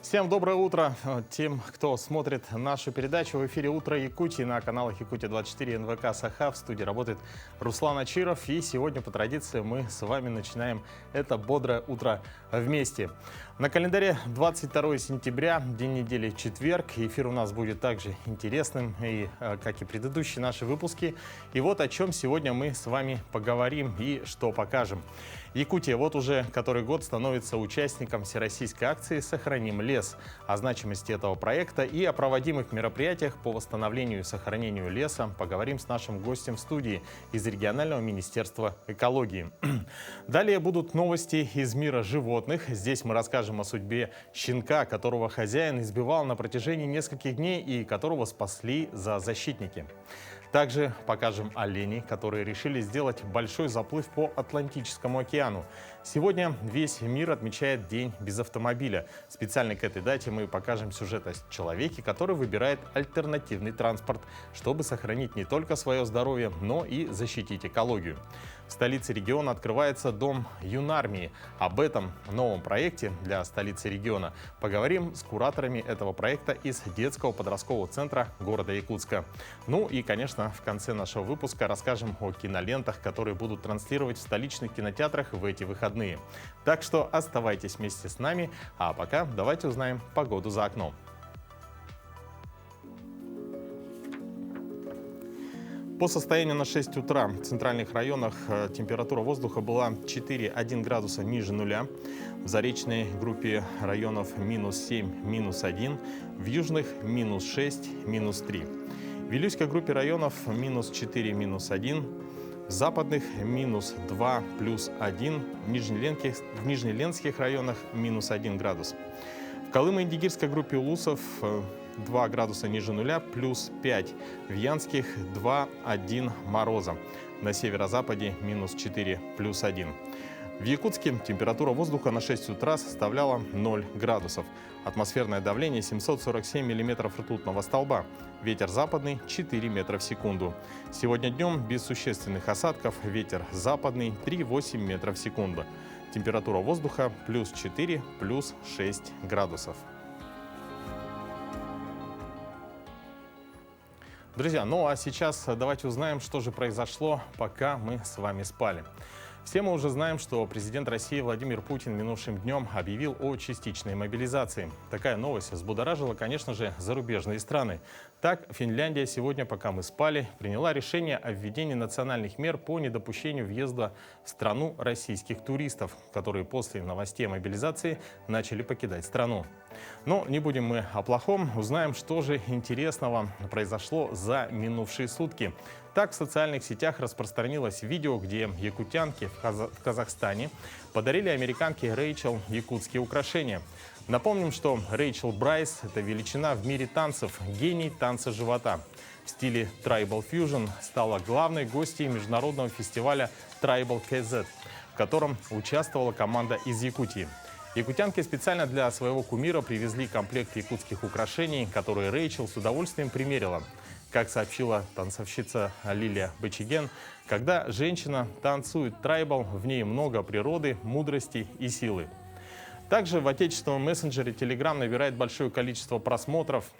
Всем доброе утро тем, кто смотрит нашу передачу. В эфире «Утро Якутии» на каналах Якутия-24 НВК Саха. В студии работает Руслан Ачиров. И сегодня по традиции мы с вами начинаем это бодрое утро вместе. На календаре 22 сентября, день недели четверг. Эфир у нас будет также интересным, как и предыдущие наши выпуски. И вот о чем сегодня мы с вами поговорим и что покажем. Якутия вот уже который год становится участником всероссийской акции «Сохраним лес». О значимости этого проекта и о проводимых мероприятиях по восстановлению и сохранению леса поговорим с нашим гостем в студии из регионального министерства экологии. Далее будут новости из мира животных. Здесь мы расскажем о судьбе щенка, которого хозяин избивал на протяжении нескольких дней и которого спасли зоозащитники. Также покажем оленей, которые решили сделать большой заплыв по Атлантическому океану. Сегодня весь мир отмечает День без автомобиля. Специально к этой дате мы покажем сюжет о человеке, который выбирает альтернативный транспорт, чтобы сохранить не только свое здоровье, но и защитить экологию. В столице региона открывается Дом юнармии. Об этом новом проекте для столицы региона поговорим с кураторами этого проекта из детского подросткового центра города Якутска. Ну и, конечно, в конце нашего выпуска расскажем о кинолентах, которые будут транслировать в столичных кинотеатрах в эти выходные. Так что оставайтесь вместе с нами, а пока давайте узнаем погоду за окном. По состоянию на 6 утра в центральных районах температура воздуха была 4,1 градуса ниже нуля. В заречной группе районов минус 7, минус 1. В южных минус 6, минус 3. В Вилюйской группе районов минус 4, минус 1. В западных минус 2, плюс 1. В Нижнеленских районах минус 1 градус. В Колымо-Индигирской группе улусов 2 градуса ниже нуля, плюс 5. В Янских 2-1 мороза. На северо-западе минус 4, плюс 1. В Якутске температура воздуха на 6 утра составляла 0 градусов. Атмосферное давление 747 миллиметров ртутного столба. Ветер западный 4 метра в секунду. Сегодня днем без существенных осадков. Ветер западный 3,8 метра в секунду. Температура воздуха плюс 4, плюс 6 градусов. Друзья, ну а сейчас давайте узнаем, что же произошло, пока мы с вами спали. Все мы уже знаем, что президент России Владимир Путин минувшим днем объявил о частичной мобилизации. Такая новость взбудоражила, конечно же, зарубежные страны. Так, Финляндия сегодня, пока мы спали, приняла решение о введении национальных мер по недопущению въезда в страну российских туристов, которые после новостей о мобилизации начали покидать страну. Но не будем мы о плохом, узнаем, что же интересного произошло за минувшие сутки. Так, в социальных сетях распространилось видео, где якутянки в Казахстане подарили американке Рэйчел якутские украшения. Напомним, что Рэйчел Брайс – это величина в мире танцев, гений танца живота. В стиле Tribal Fusion стала главной гостьей международного фестиваля Tribal KZ, в котором участвовала команда из Якутии. Якутянки специально для своего кумира привезли комплект якутских украшений, которые Рэйчел с удовольствием примерила. Как сообщила танцовщица Лилия Бычиген, когда женщина танцует трайбал, в ней много природы, мудрости и силы. Также в отечественном мессенджере Telegram набирает большое количество просмотров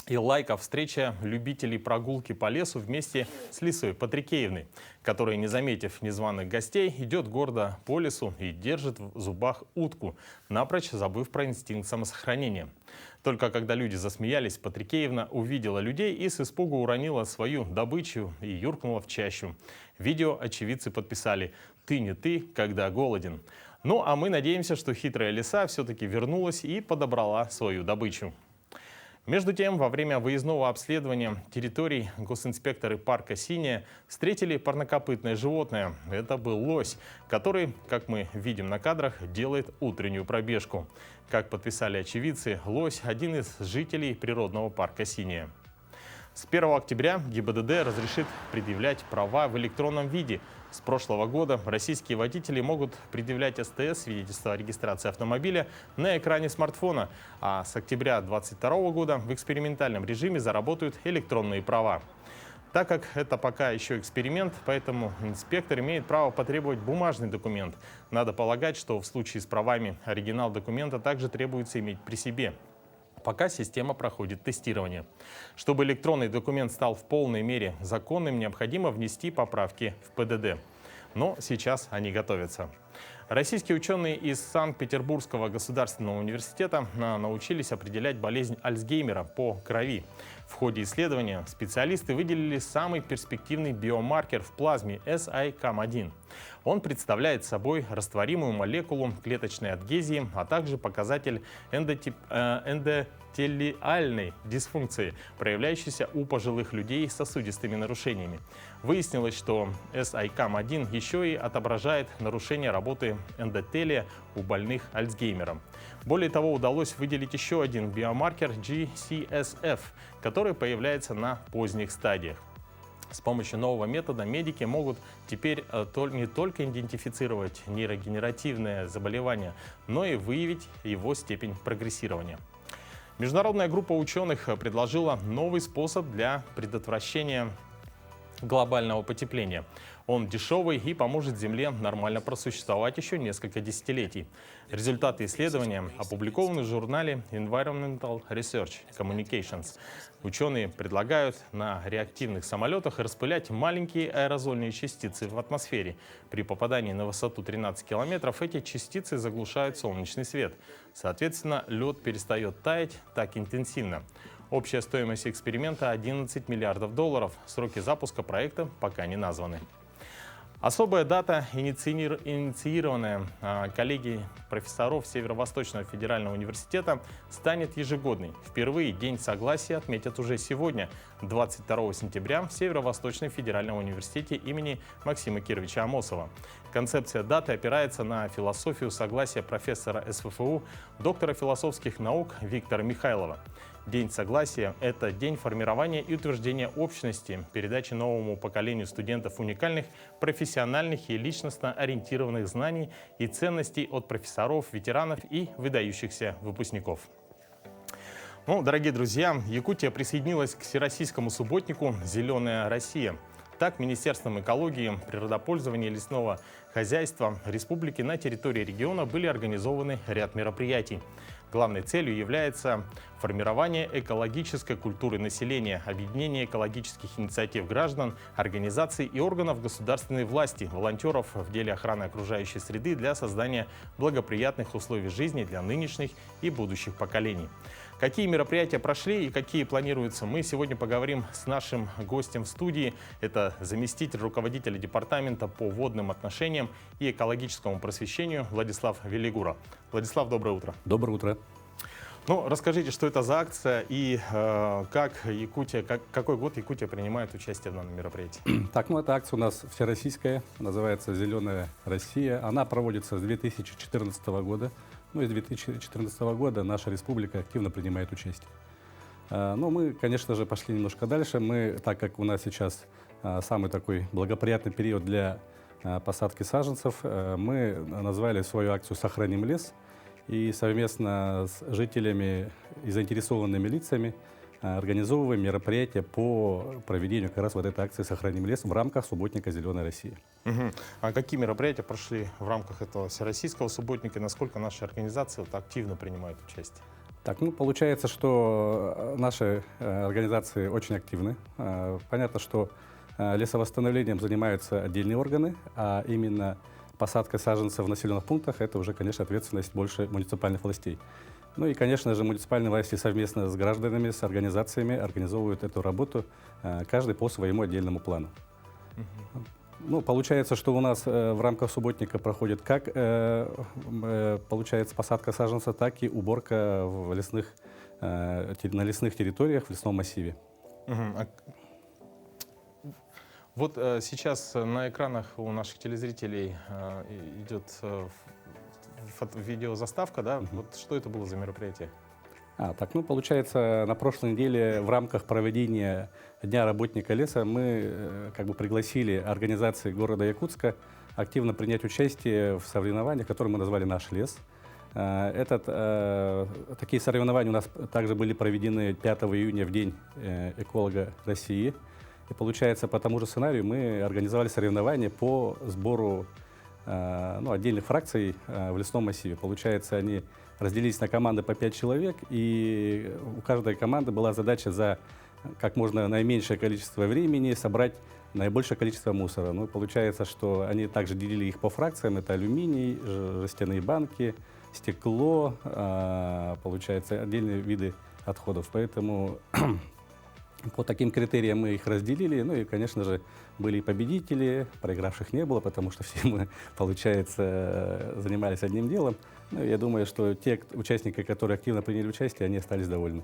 и лайков встреча любителей прогулки по лесу вместе с Лисой Патрикеевной, которая, не заметив незваных гостей, идет гордо по лесу и держит в зубах утку, напрочь забыв про инстинкт самосохранения. Только когда люди засмеялись, Патрикеевна увидела людей и с испугу уронила свою добычу и юркнула в чащу. Видео очевидцы подписали «Ты не ты, когда голоден». Ну а мы надеемся, что хитрая лиса все-таки вернулась и подобрала свою добычу. Между тем, во время выездного обследования территорий госинспекторы парка «Синяя» встретили парнокопытное животное. Это был лось, который, как мы видим на кадрах, делает утреннюю пробежку. Как подписали очевидцы, лось – один из жителей природного парка «Синяя». С 1 октября ГИБДД разрешит предъявлять права в электронном виде. С прошлого года российские водители могут предъявлять СТС, свидетельство о регистрации автомобиля, на экране смартфона. А с октября 2022 года в экспериментальном режиме заработают электронные права. Так как это пока еще эксперимент, поэтому инспектор имеет право потребовать бумажный документ. Надо полагать, что в случае с правами оригинал документа также требуется иметь при себе. Пока система проходит тестирование. Чтобы электронный документ стал в полной мере законным, необходимо внести поправки в ПДД. Но сейчас они готовятся. Российские ученые из Санкт-Петербургского государственного университета научились определять болезнь Альцгеймера по крови. В ходе исследования специалисты выделили самый перспективный биомаркер в плазме SICAM-1. Он представляет собой растворимую молекулу клеточной адгезии, а также показатель эндотелиальной дисфункции, проявляющейся у пожилых людей с сосудистыми нарушениями. Выяснилось, что SICAM-1 еще и отображает нарушение работы эндотелия у больных Альцгеймером. Более того, удалось выделить еще один биомаркер GCSF, который появляется на поздних стадиях. С помощью нового метода медики могут теперь не только идентифицировать нейрогенеративное заболевание, но и выявить его степень прогрессирования. Международная группа ученых предложила новый способ для предотвращения глобального потепления. Он дешевый и поможет Земле нормально просуществовать еще несколько десятилетий. Результаты исследования опубликованы в журнале Environmental Research Communications. Ученые предлагают на реактивных самолетах распылять маленькие аэрозольные частицы в атмосфере. При попадании на высоту 13 километров эти частицы заглушают солнечный свет. Соответственно, лед перестает таять так интенсивно. Общая стоимость эксперимента – $11 миллиардов. Сроки запуска проекта пока не названы. Особая дата, инициированная коллегией профессоров Северо-Восточного федерального университета, станет ежегодной. Впервые День согласия отметят уже сегодня, 22 сентября, в Северо-Восточном федеральном университете имени Максима Кировича Амосова. Концепция даты опирается на философию согласия профессора СФФУ, доктора философских наук Виктора Михайлова. День согласия – это день формирования и утверждения общности, передачи новому поколению студентов уникальных, профессиональных и личностно ориентированных знаний и ценностей от профессоров, ветеранов и выдающихся выпускников. Дорогие друзья, Якутия присоединилась к всероссийскому субботнику «Зеленая Россия». Так, Министерством экологии, природопользования и лесного хозяйства республики на территории региона были организованы ряд мероприятий. Главной целью является формирование экологической культуры населения, объединение экологических инициатив граждан, организаций и органов государственной власти, волонтеров в деле охраны окружающей среды для создания благоприятных условий жизни для нынешних и будущих поколений. Какие мероприятия прошли и какие планируются, мы сегодня поговорим с нашим гостем в студии. Это заместитель руководителя департамента по водным отношениям и экологическому просвещению Владислав Велигура. Владислав, доброе утро. Доброе утро. Расскажите, что это за акция и какой год Якутия принимает участие в данном мероприятии? Эта акция у нас всероссийская, называется «Зеленая Россия». Она проводится с 2014 года. С 2014 года наша республика активно принимает участие. Мы, конечно же, пошли немножко дальше. Так как у нас сейчас самый такой благоприятный период для посадки саженцев, мы назвали свою акцию «Сохраним лес». И совместно с жителями и заинтересованными лицами организовываем мероприятия по проведению как раз вот этой акции «Сохраним лес» в рамках субботника «Зеленая Россия». А какие мероприятия прошли в рамках этого всероссийского субботника и насколько наши организации активно принимают участие? Получается, что наши организации очень активны. Понятно, что лесовосстановлением занимаются отдельные органы, а именно посадка саженцев в населенных пунктах – это уже, конечно, ответственность больше муниципальных властей. И, конечно же, муниципальные власти совместно с гражданами, с организациями организовывают эту работу, каждый по своему отдельному плану. Получается, что у нас в рамках субботника проходит как получается посадка саженцев, так и уборка на лесных территориях в лесном массиве. Вот сейчас на экранах у наших телезрителей идет видеозаставка, да? Вот что это было за мероприятие? Получается, на прошлой неделе в рамках проведения Дня работника леса мы пригласили организации города Якутска активно принять участие в соревнованиях, которые мы назвали «Наш лес». Такие соревнования у нас также были проведены 5 июня в День эколога России. И получается, по тому же сценарию мы организовали соревнования по сбору отдельных фракций в лесном массиве. Получается, они разделились на команды по 5 человек, и у каждой команды была задача за как можно наименьшее количество времени собрать наибольшее количество мусора. Ну, получается, что они также делили их по фракциям. Это алюминий, жестяные банки, стекло, получается, отдельные виды отходов. Поэтому по таким критериям мы их разделили. Ну и, конечно же, были и победители, проигравших не было, потому что все мы, получается, занимались одним делом. Ну, я думаю, что те участники, которые активно приняли участие, они остались довольны.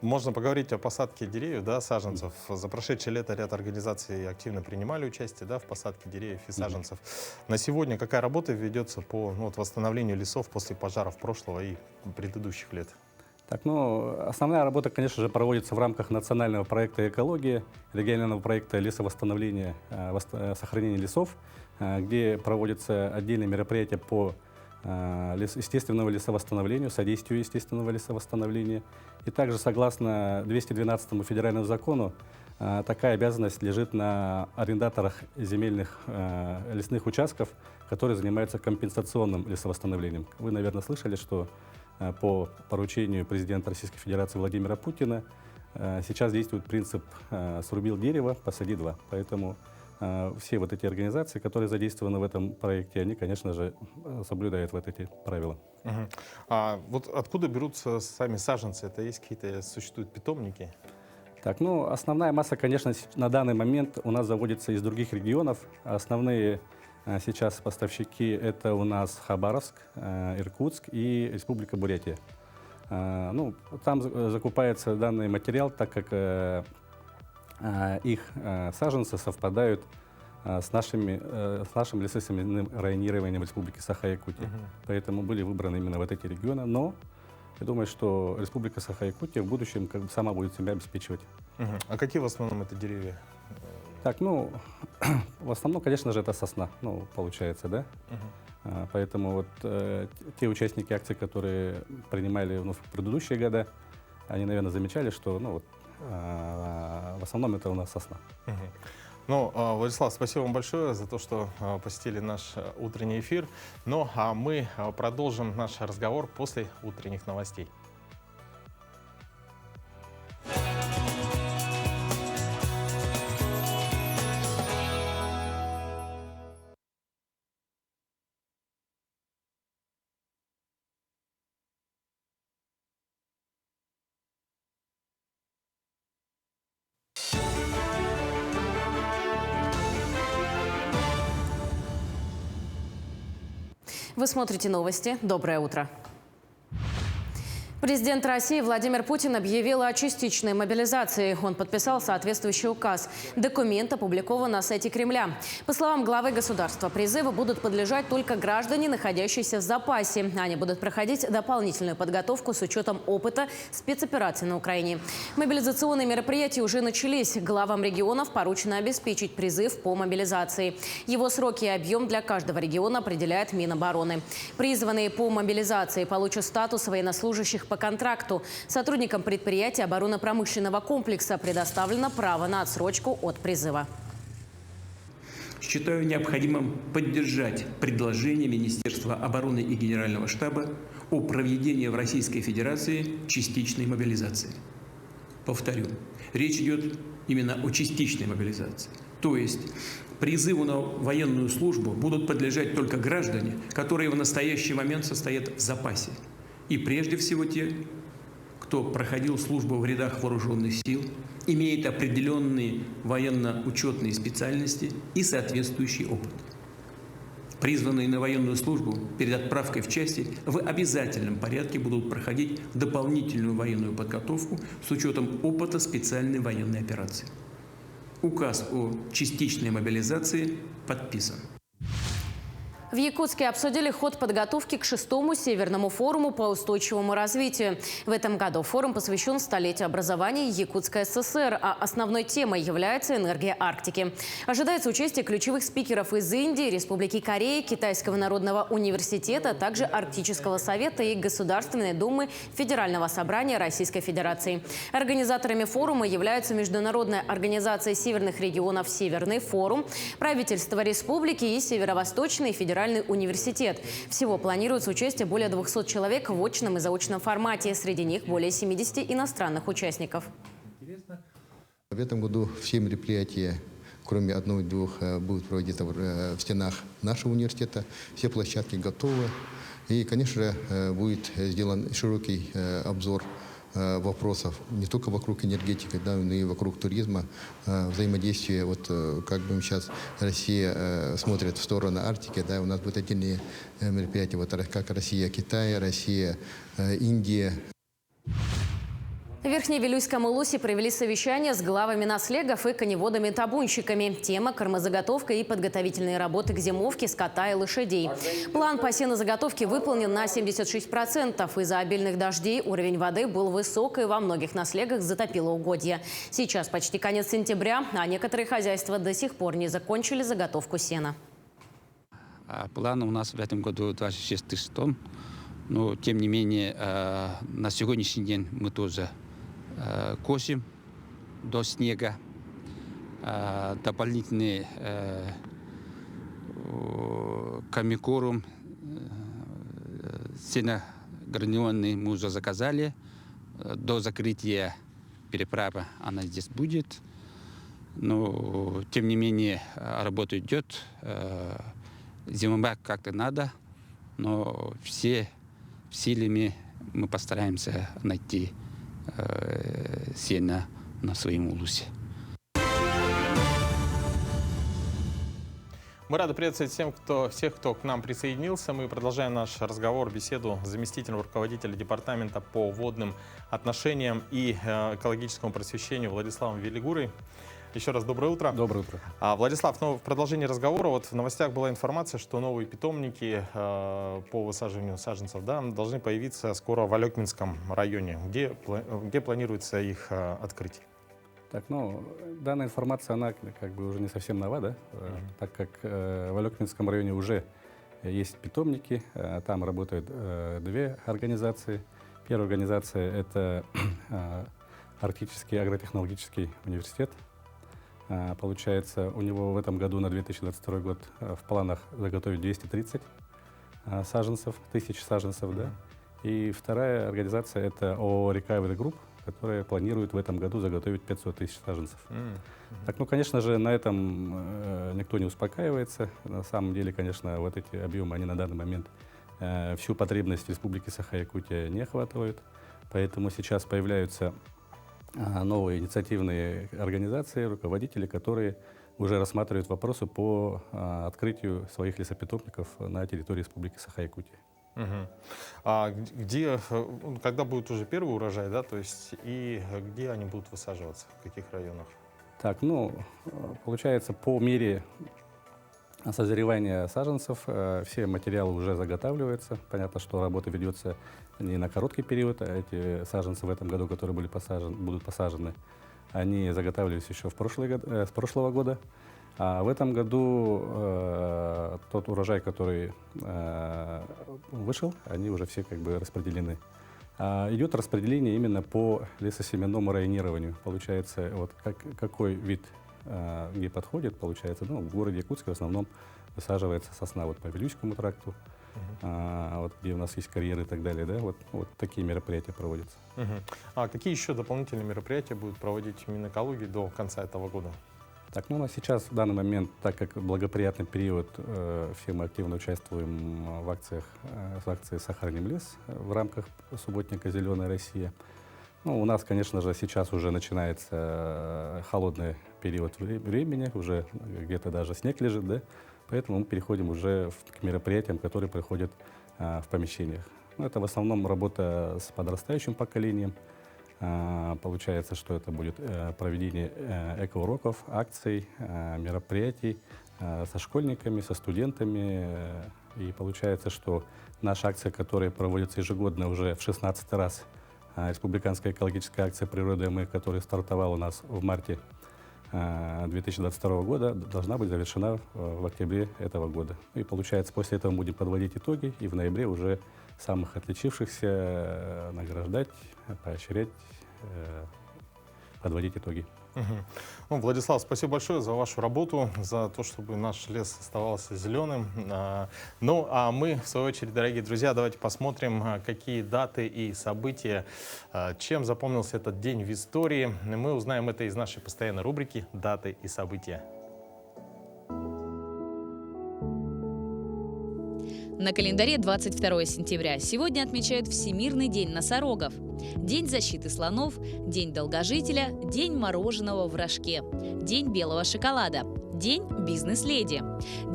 Можно поговорить о посадке деревьев, да, саженцев. За прошедшее лето ряд организаций активно принимали участие, да, в посадке деревьев и саженцев. На сегодня какая работа ведется по восстановлению лесов после пожаров прошлого и предыдущих лет? Так, основная работа, конечно же, проводится в рамках национального проекта «Экология», регионального проекта лесовосстановления, сохранения лесов, где проводятся отдельные мероприятия по естественному лесовосстановлению, содействию естественного лесовосстановления. И также, согласно 212 федеральному закону, такая обязанность лежит на арендаторах земельных лесных участков, которые занимаются компенсационным лесовосстановлением. Вы, наверное, слышали, что по поручению президента Российской Федерации Владимира Путина сейчас действует принцип «срубил дерево, посади два». Поэтому все вот эти организации, которые задействованы в этом проекте, они, конечно же, соблюдают вот эти правила. А вот откуда берутся сами саженцы? Это есть какие-то, существуют питомники? Так, основная масса, конечно, на данный момент у нас заводится из других регионов. Основные сейчас поставщики — это у нас Хабаровск, Иркутск и Республика Бурятия. Там закупается данный материал, так как их саженцы совпадают с нашим лесосеменным районированием Республики Саха-Якутия. Поэтому были выбраны именно вот эти регионы. Но я думаю, что Республика Саха-Якутия в будущем сама будет себя обеспечивать. А какие в основном это деревья? Так, в основном, конечно же, это сосна, получается, да? Поэтому вот те участники акции, которые принимали в предыдущие годы, они, наверное, замечали, что в основном это у нас сосна. Владислав, спасибо вам большое за то, что посетили наш утренний эфир. А мы продолжим наш разговор после утренних новостей. Вы смотрите новости. Доброе утро. Президент России Владимир Путин объявил о частичной мобилизации. Он подписал соответствующий указ. Документ опубликован на сайте Кремля. По словам главы государства, призыву будут подлежать только граждане, находящиеся в запасе. Они будут проходить дополнительную подготовку с учетом опыта спецопераций на Украине. Мобилизационные мероприятия уже начались. Главам регионов поручено обеспечить призыв по мобилизации. Его сроки и объем для каждого региона определяет Минобороны. Призванные по мобилизации получат статус военнослужащих по контракту. Сотрудникам предприятия оборонно-промышленного комплекса предоставлено право на отсрочку от призыва. Считаю необходимым поддержать предложение Министерства обороны и Генерального штаба о проведении в Российской Федерации частичной мобилизации. Повторю, речь идет именно о частичной мобилизации. То есть призыву на военную службу будут подлежать только граждане, которые в настоящий момент состоят в запасе. И прежде всего те, кто проходил службу в рядах вооруженных сил, имеет определенные военно-учетные специальности и соответствующий опыт. Призванные на военную службу перед отправкой в части в обязательном порядке будут проходить дополнительную военную подготовку с учетом опыта специальной военной операции. Указ о частичной мобилизации подписан. В Якутске обсудили ход подготовки к 6-му Северному форуму по устойчивому развитию. В этом году форум посвящен столетию образования Якутской ССР, а основной темой является энергия Арктики. Ожидается участие ключевых спикеров из Индии, Республики Корея, Китайского народного университета, а также Арктического совета и Государственной думы Федерального собрания Российской Федерации. Организаторами форума являются Международная организация северных регионов «Северный форум», правительство республики и Северо-Восточный федеральный университет. Всего планируется участие более 200 человек в очном и заочном формате. Среди них более 70 иностранных участников. В этом году все мероприятия, кроме одного-двух, будут проводиться в стенах нашего университета. Все площадки готовы. И, конечно же, будет сделан широкий обзор вопросов не только вокруг энергетики, да, но и вокруг туризма, взаимодействия. Вот как бы сейчас Россия смотрит в сторону Арктики, да, у нас будут отдельные мероприятия, вот как Россия-Китай, Россия-Индия. В Верхневилюйском Улусе провели совещание с главами наслегов и коневодами-табунщиками. Тема – кормозаготовка и подготовительные работы к зимовке скота и лошадей. План по сенозаготовке выполнен на 76%. Из-за обильных дождей уровень воды был высок, и во многих наслегах затопило угодья. Сейчас почти конец сентября, а некоторые хозяйства до сих пор не закончили заготовку сена. План у нас в этом году 26 тысяч тонн. Но, тем не менее, на сегодняшний день мы тоже косим до снега. Дополнительный комбикорм, сеногранулный мы уже заказали. До закрытия переправы она здесь будет. Но, тем не менее, работа идет. Зимовать как-то надо, но все силами мы постараемся найти сено на своем улусе. Мы рады приветствовать всех, кто к нам присоединился. Мы продолжаем наш разговор, беседу с заместителем руководителя департамента по водным отношениям и экологическому просвещению Владиславом Велигурой. Еще раз доброе утро. Доброе утро. Владислав, в продолжении разговора вот в новостях была информация, что новые питомники по высаживанию саженцев, да, должны появиться скоро в Алекминском районе. Где планируется их открытие? Так, ну, данная информация, она как бы уже не совсем нова, да? Так как в Алекминском районе уже есть питомники, там работают две организации. Первая организация – это Арктический агротехнологический университет. Получается, у него в этом году на 2022 год в планах заготовить 230 тысяч саженцев, да. И вторая организация – это ООО «Recovery Group», которая планирует в этом году заготовить 500 тысяч саженцев. Так, ну, конечно же, на этом никто не успокаивается. На самом деле, конечно, вот эти объемы, они на данный момент всю потребность Республики Саха-Якутия не охватывают. Поэтому сейчас появляются новые инициативные организации, руководители, которые уже рассматривают вопросы по открытию своих лесопитомников на территории Республики Саха-Якутия. А когда будет уже первый урожай, да, то есть и где они будут высаживаться, в каких районах? Так, ну, получается, по мере созревания саженцев все материалы уже заготавливаются. Понятно, что работа ведется не на короткий период, а эти саженцы в этом году, которые будут посажены, они заготавливались еще с прошлого года. А в этом году тот урожай, который вышел, они уже все как бы распределены. Идет распределение именно по лесосеменному районированию. Получается, вот какой вид где подходит, получается, ну, в городе Якутске в основном высаживается сосна вот по Вилюйскому тракту, вот где у нас есть карьеры и так далее, да, вот такие мероприятия проводятся. А какие еще дополнительные мероприятия будут проводить Минэкологии до конца этого года? Так, ну, у нас сейчас в данный момент, так как благоприятный период, все мы активно участвуем в акциях, с акцией «Сохраним лес» в рамках субботника «Зеленая Россия». Ну, у нас, конечно же, сейчас уже начинается холодный период времени, уже где-то даже снег лежит, да, поэтому мы переходим уже к мероприятиям, которые проходят в помещениях. Ну, это в основном работа с подрастающим поколением. Получается, что это будет проведение эко-уроков, акций, мероприятий со школьниками, со студентами, И получается, что наша акция, которая проводится ежегодно уже в 16-й раз, республиканская экологическая акция «Природа и мы», которая стартовала у нас в марте 2022 года, должна быть завершена в октябре этого года. И получается, после этого мы будем подводить итоги и в ноябре уже самых отличившихся награждать, поощрять, подводить итоги. Ну, Владислав, спасибо большое за вашу работу, за то, чтобы наш лес оставался зеленым. Ну, а мы, в свою очередь, дорогие друзья, давайте посмотрим, какие даты и события, чем запомнился этот день в истории. Мы узнаем это из нашей постоянной рубрики «Даты и события». На календаре 22 сентября. Сегодня отмечают Всемирный день носорогов, День защиты слонов, День долгожителя, День мороженого в рожке, День белого шоколада, День бизнес-леди,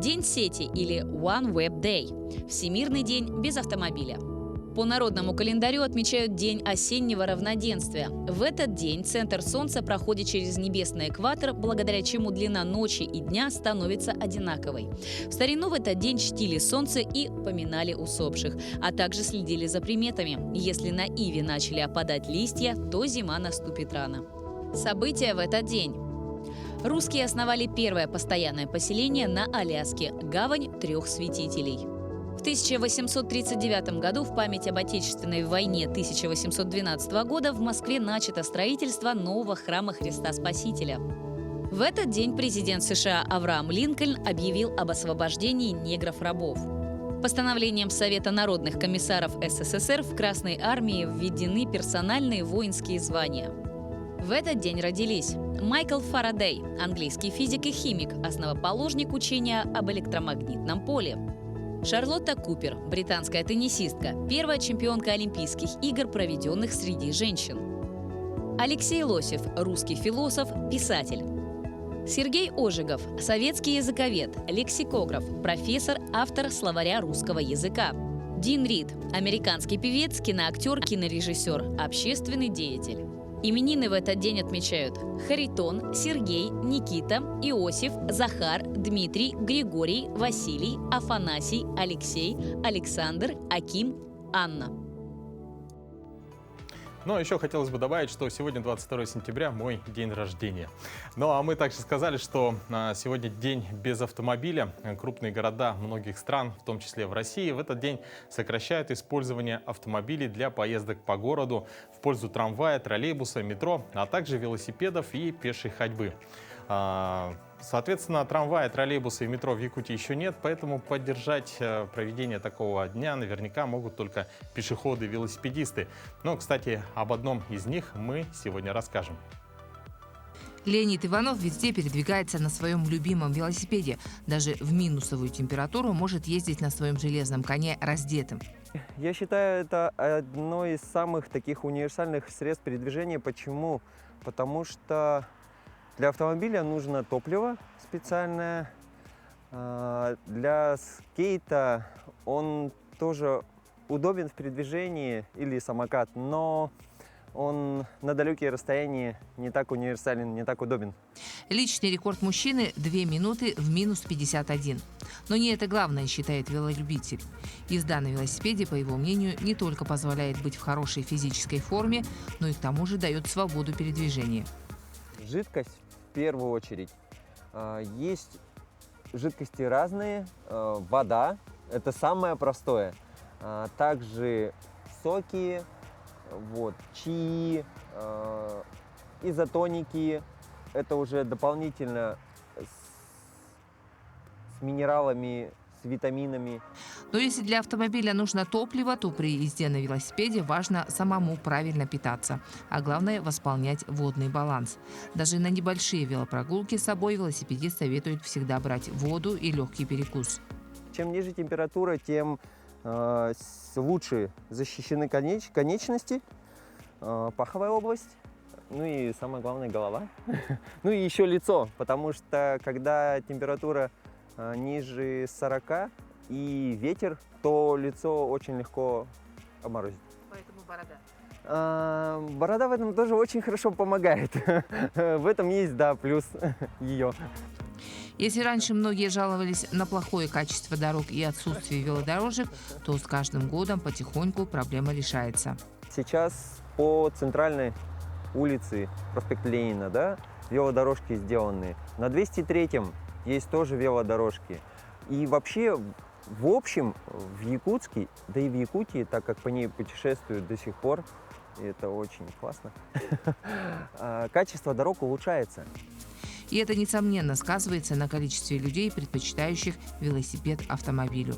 День сети или One Web Day, Всемирный день без автомобиля. По народному календарю отмечают День осеннего равноденствия. В этот день центр Солнца проходит через небесный экватор, благодаря чему длина ночи и дня становится одинаковой. В старину в этот день чтили Солнце и поминали усопших, а также следили за приметами. Если на иве начали опадать листья, то зима наступит рано. События в этот день. Русские основали первое постоянное поселение на Аляске – гавань трех святителей. В 1839 году в память об Отечественной войне 1812 года в Москве начато строительство нового храма Христа Спасителя. В этот день президент США Авраам Линкольн объявил об освобождении негров-рабов. Постановлением Совета народных комиссаров СССР в Красной армии введены персональные воинские звания. В этот день родились Майкл Фарадей, английский физик и химик, основоположник учения об электромагнитном поле. Шарлотта Купер, британская теннисистка, первая чемпионка Олимпийских игр, проведенных среди женщин. Алексей Лосев, русский философ, писатель. Сергей Ожегов, советский языковед, лексикограф, профессор, автор словаря русского языка. Дин Рид, американский певец, киноактер, кинорежиссер, общественный деятель. Именины в этот день отмечают Харитон, Сергей, Никита, Иосиф, Захар, Дмитрий, Григорий, Василий, Афанасий, Алексей, Александр, Аким, Анна. Ну, еще хотелось бы добавить, что сегодня 22 сентября мой день рождения. Ну, а мы также сказали, что сегодня день без автомобиля. Крупные города многих стран, в том числе в России, в этот день сокращают использование автомобилей для поездок по городу в пользу трамвая, троллейбуса, метро, а также велосипедов и пешей ходьбы. Соответственно, трамвая, троллейбуса и метро в Якутии еще нет, поэтому поддержать проведение такого дня наверняка могут только пешеходы и велосипедисты. Но, кстати, об одном из них мы сегодня расскажем. Леонид Иванов везде передвигается на своем любимом велосипеде. Даже в минусовую температуру может ездить на своем железном коне раздетым. Я считаю, это одно из самых таких универсальных средств передвижения. Почему? Потому что для автомобиля нужно топливо специальное. Для скейта он тоже удобен в передвижении, или самокат, но он на далекие расстояния не так универсален, не так удобен. Личный рекорд мужчины – 2 минуты в минус 51. Но не это главное, считает велолюбитель. Езда на велосипеде, по его мнению, не только позволяет быть в хорошей физической форме, но и к тому же дает свободу передвижения. Жидкость в первую очередь. Есть жидкости разные. Вода – это самое простое. Также соки, чаи, изотоники. Это уже дополнительно с минералами, с витаминами. Но если для автомобиля нужно топливо, то при езде на велосипеде важно самому правильно питаться, а главное – восполнять водный баланс. Даже на небольшие велопрогулки с собой велосипедист советует всегда брать воду и легкий перекус. Чем ниже температура, тем лучше защищены конечности, паховая область, ну и самое главное – голова. Ну и еще лицо, потому что когда температура ниже 40 и ветер, то лицо очень легко обморозит. Поэтому борода. Борода в этом тоже очень хорошо помогает. В этом есть, да, плюс ее. Если раньше многие жаловались на плохое качество дорог и отсутствие велодорожек, то с каждым годом потихоньку проблема решается. Сейчас по центральной улице, проспект Ленина, да, велодорожки сделаны. На 203-м есть тоже велодорожки. И вообще, в общем, в Якутске, да и в Якутии, так как по ней путешествуют до сих пор, и это очень классно, качество дорог улучшается. И это, несомненно, сказывается на количестве людей, предпочитающих велосипед автомобилю.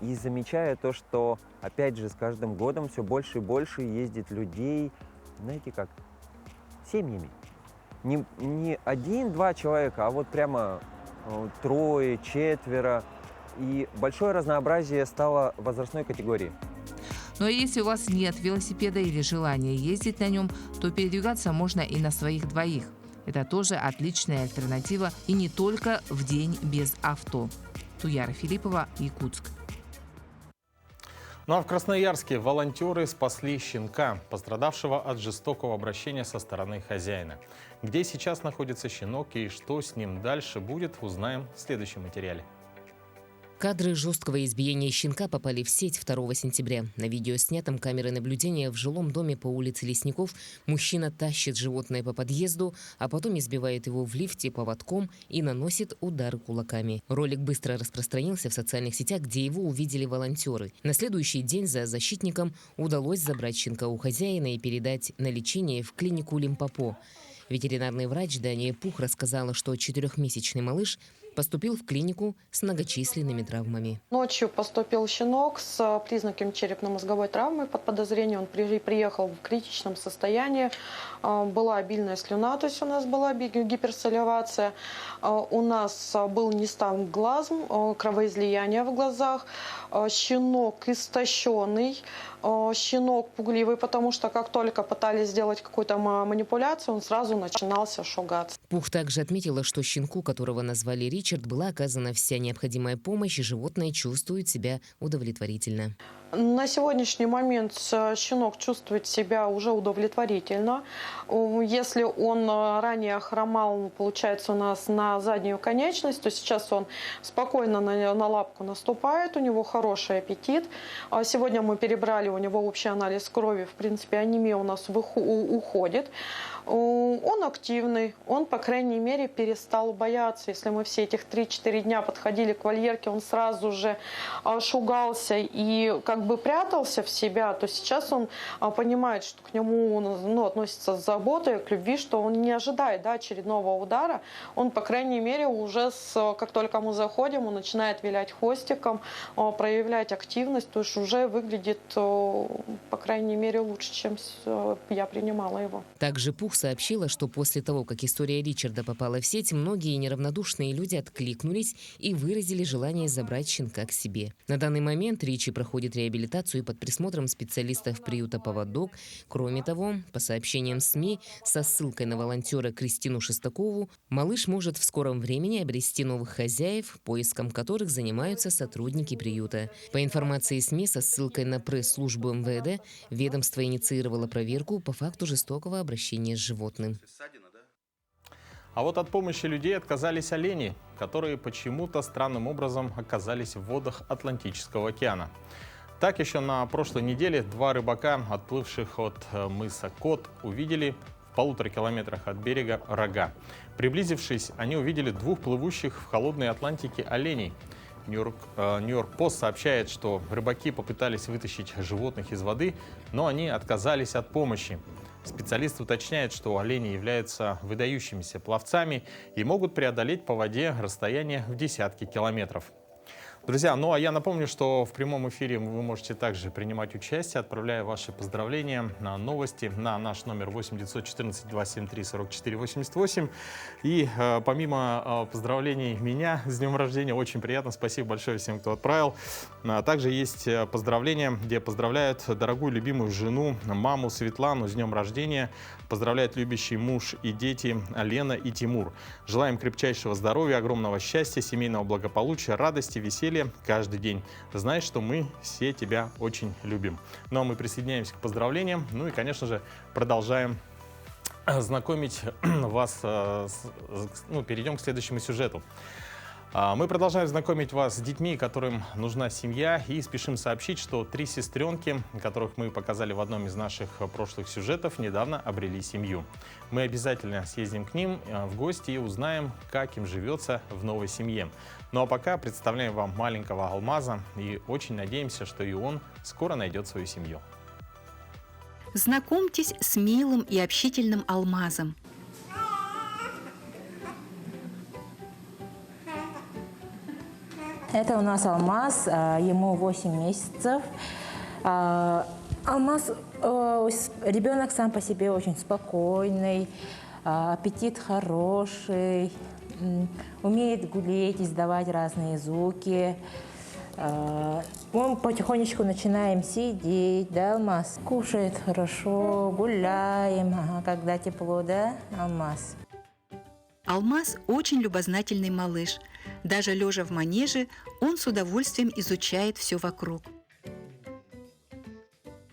И замечаю то, что, опять же, с каждым годом все больше и больше ездит людей, знаете как, семьями. Не один-два человека, а вот прямо трое, четверо. И большое разнообразие стало возрастной категории. Но если у вас нет велосипеда или желания ездить на нем, то передвигаться можно и на своих двоих. Это тоже отличная альтернатива и не только в день без авто. Туяра Филиппова, Якутск. Ну а в Красноярске волонтеры спасли щенка, пострадавшего от жестокого обращения со стороны хозяина. Где сейчас находится щенок и что с ним дальше будет, узнаем в следующем материале. Кадры жесткого избиения щенка попали в сеть 2 сентября. На видео, снятом камерой наблюдения в жилом доме по улице Лесников, мужчина тащит животное по подъезду, а потом избивает его в лифте поводком и наносит удары кулаками. Ролик быстро распространился в социальных сетях, где его увидели волонтеры. На следующий день за защитником удалось забрать щенка у хозяина и передать на лечение в клинику Лимпопо. Ветеринарный врач Дания Пух рассказала, что 4-месячный малыш поступил в клинику с многочисленными травмами. Ночью поступил щенок с признаками черепно-мозговой травмы. Под подозрением он приехал в критичном состоянии. Была обильная слюна, то есть у нас была гиперсаливация. У нас был нестомглазм, кровоизлияние в глазах. Щенок истощенный, щенок пугливый, потому что как только пытались сделать какую-то манипуляцию, он сразу начинался шугаться. Пух также отметила, что щенку, которого назвали Ричард, была оказана вся необходимая помощь, и животное чувствует себя удовлетворительно. На сегодняшний момент щенок чувствует себя уже удовлетворительно. Если он ранее хромал, получается, у нас на заднюю конечность, то сейчас он спокойно на лапку наступает, у него хороший аппетит. Сегодня мы перебрали у него общий анализ крови, в принципе, анемия у нас уходит. Он активный, он, по крайней мере, перестал бояться. Если мы все этих 3-4 дня подходили к вольерке, он сразу же шугался и как бы прятался в себя, то сейчас он понимает, что к нему относится с заботой, к любви, что он не ожидает очередного удара. Он, по крайней мере, уже как только мы заходим, он начинает вилять хвостиком, проявлять активность, то есть уже выглядит, по крайней мере, лучше, чем я принимала его. Также Пух сообщила, что после того, как история Ричарда попала в сеть, многие неравнодушные люди откликнулись и выразили желание забрать щенка к себе. На данный момент Ричи проходит реабилитацию под присмотром специалистов приюта «Поводок». Кроме того, по сообщениям СМИ, со ссылкой на волонтера Кристину Шестакову, малыш может в скором времени обрести новых хозяев, поиском которых занимаются сотрудники приюта. По информации СМИ, со ссылкой на пресс-службу МВД, ведомство инициировало проверку по факту жестокого обращения с животным. А вот от помощи людей отказались олени, которые почему-то странным образом оказались в водах Атлантического океана. Так, еще на прошлой неделе 2 рыбака, отплывших от мыса Кот, увидели в 1,5 километрах от берега рога. Приблизившись, они увидели 2 плывущих в холодной Атлантике оленей. Нью-Йорк Пост сообщает, что рыбаки попытались вытащить животных из воды, но они отказались от помощи. Специалисты уточняют, что олени являются выдающимися пловцами и могут преодолеть по воде расстояние в десятки километров. Друзья, ну а я напомню, что в прямом эфире вы можете также принимать участие, отправляя ваши поздравления на новости на наш номер 8 914 273 44 88. И помимо поздравлений меня с днем рождения, очень приятно, спасибо большое всем, кто отправил. Также есть поздравления, где поздравляют дорогую любимую жену, маму Светлану с днем рождения. Поздравляют любящий муж и дети Лена и Тимур. Желаем крепчайшего здоровья, огромного счастья, семейного благополучия, радости, веселья каждый день. Знай, что мы все тебя очень любим. Ну а мы присоединяемся к поздравлениям. Ну и, конечно же, продолжаем знакомить вас. Перейдем к следующему сюжету. Мы продолжаем знакомить вас с детьми, которым нужна семья, и спешим сообщить, что 3 сестренки, которых мы показали в одном из наших прошлых сюжетов, недавно обрели семью. Мы обязательно съездим к ним в гости и узнаем, как им живется в новой семье. Ну а пока представляем вам маленького Алмаза и очень надеемся, что и он скоро найдет свою семью. Знакомьтесь с милым и общительным Алмазом. Это у нас Алмаз, ему 8 месяцев. Алмаз, ребенок сам по себе очень спокойный, аппетит хороший, умеет гулять, издавать разные звуки. Мы потихонечку начинаем сидеть, да, Алмаз? Кушает хорошо, гуляем, когда тепло, да, Алмаз? Алмаз очень любознательный малыш. Даже лежа в манеже, он с удовольствием изучает все вокруг.